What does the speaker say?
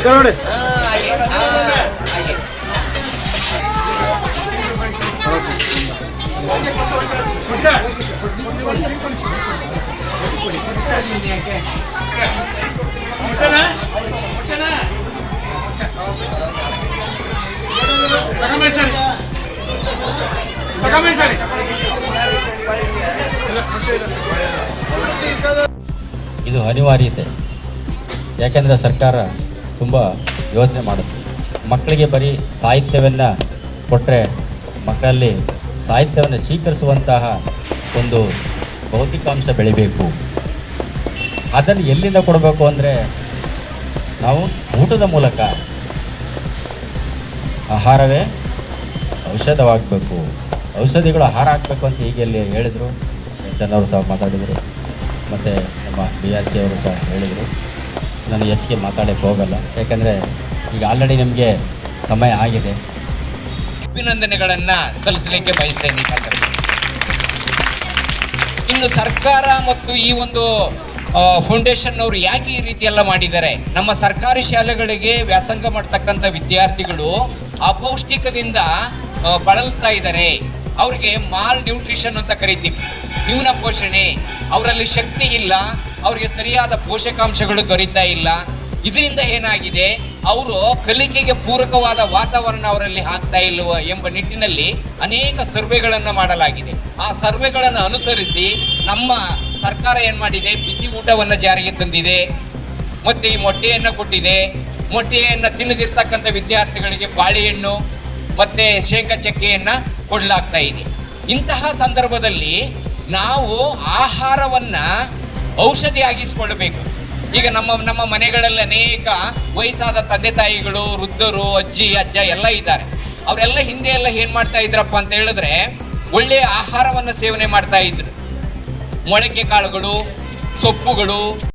ನೋಡಿ ಇದು ಅನಿವಾರ್ಯತೆ. ಯಾಕೆಂದರೆ ಸರ್ಕಾರ ತುಂಬ ಯೋಚನೆ ಮಾಡುತ್ತೆ. ಮಕ್ಕಳಿಗೆ ಬರೀ ಸಾಹಿತ್ಯವನ್ನು ಕೊಟ್ಟರೆ ಮಕ್ಕಳಲ್ಲಿ ಸಾಹಿತ್ಯವನ್ನು ಸ್ವೀಕರಿಸುವಂತಹ ಒಂದು ಭೌತಿಕಾಂಶ ಬೆಳಿಬೇಕು. ಅದನ್ನು ಎಲ್ಲಿಂದ ಕೊಡಬೇಕು ಅಂದರೆ ನಾವು ಊಟದ ಮೂಲಕ. ಆಹಾರವೇ ಔಷಧವಾಗಬೇಕು, ಔಷಧಿಗಳು ಆಹಾರ ಆಗಬೇಕು ಅಂತ ಹೀಗೆ ಅಲ್ಲಿ ಹೇಳಿದರು. ಅವರು ಸಹ ಮಾತಾಡಿದರು, ಮತ್ತು ನಮ್ಮ BRC ಅವರು ಸಹ ಹೇಳಿದರು. ನಾನು ಹೆಚ್ಚಿಗೆ ಮಾತಾಡೋಕ್ಕೆ ಹೋಗಲ್ಲ, ಯಾಕಂದರೆ ಈಗ ಆಲ್ರೆಡಿ ನಮಗೆ ಸಮಯ ಆಗಿದೆ. ಅಭಿನಂದನೆಗಳನ್ನು ಸಲ್ಲಿಸಲಿಕ್ಕೆ ಬಯಸ್ತೇನೆ. ಇನ್ನು ಸರ್ಕಾರ ಮತ್ತು ಈ ಒಂದು ಫೌಂಡೇಶನ್ ಅವರು ಯಾಕೆ ಈ ರೀತಿ ಎಲ್ಲ ಮಾಡಿದ್ದಾರೆ? ನಮ್ಮ ಸರ್ಕಾರಿ ಶಾಲೆಗಳಿಗೆ ವ್ಯಾಸಂಗ ಮಾಡ್ತಕ್ಕಂಥ ವಿದ್ಯಾರ್ಥಿಗಳು ಅಪೌಷ್ಟಿಕದಿಂದ ಬಳಲ್ತಾ ಇದ್ದಾರೆ. ಅವ್ರಿಗೆ ಮಾಲ್ ನ್ಯೂಟ್ರಿಷನ್ ಅಂತ ಕರಿತೀವಿ, ನ್ಯೂನ ಪೋಷಣೆ. ಅವರಲ್ಲಿ ಶಕ್ತಿ ಇಲ್ಲ, ಅವ್ರಿಗೆ ಸರಿಯಾದ ಪೋಷಕಾಂಶಗಳು ದೊರೀತಾ ಇಲ್ಲ. ಇದರಿಂದ ಏನಾಗಿದೆ, ಅವರು ಕಲಿಕೆಗೆ ಪೂರಕವಾದ ವಾತಾವರಣ ಅವರಲ್ಲಿ ಆಗ್ತಾ ಇಲ್ಲವ ಎಂಬ ನಿಟ್ಟಿನಲ್ಲಿ ಅನೇಕ ಸರ್ವೆಗಳನ್ನು ಮಾಡಲಾಗಿದೆ. ಆ ಸರ್ವೆಗಳನ್ನು ಅನುಸರಿಸಿ ನಮ್ಮ ಸರ್ಕಾರ ಏನು ಮಾಡಿದೆ, ಬಿಸಿ ಊಟವನ್ನು ಜಾರಿಗೆ ತಂದಿದೆ. ಮತ್ತು ಈ ಮೊಟ್ಟೆಯನ್ನು ಕೊಟ್ಟಿದೆ. ಮೊಟ್ಟೆಯನ್ನು ತಿನ್ನದಿರ್ತಕ್ಕಂಥ ವಿದ್ಯಾರ್ಥಿಗಳಿಗೆ ಬಾಳೆಹಣ್ಣು ಮತ್ತು ಶೇಂಗಾ ಚಕ್ಕೆಯನ್ನು ಕೊಡಲಾಗ್ತಾ ಇದೆ. ಇಂತಹ ಸಂದರ್ಭದಲ್ಲಿ ನಾವು ಆಹಾರವನ್ನು ಔಷಧಿಯಾಗಿಸಿಕೊಳ್ಳಬೇಕು. ಈಗ ನಮ್ಮ ಮನೆಗಳಲ್ಲಿ ಅನೇಕ ವಯಸ್ಸಾದ ತಂದೆ ತಾಯಿಗಳು, ವೃದ್ಧರು, ಅಜ್ಜಿ ಅಜ್ಜ ಎಲ್ಲ ಇದ್ದಾರೆ. ಅವರೆಲ್ಲ ಹಿಂದೆ ಎಲ್ಲ ಏನು ಮಾಡ್ತಾ ಇದ್ರಪ್ಪ ಅಂತ ಹೇಳಿದ್ರೆ, ಒಳ್ಳೆಯ ಆಹಾರವನ್ನು ಸೇವನೆ ಮಾಡ್ತಾ ಇದ್ರು. ಮೊಳಕೆ ಕಾಳುಗಳು, ಸೊಪ್ಪುಗಳು,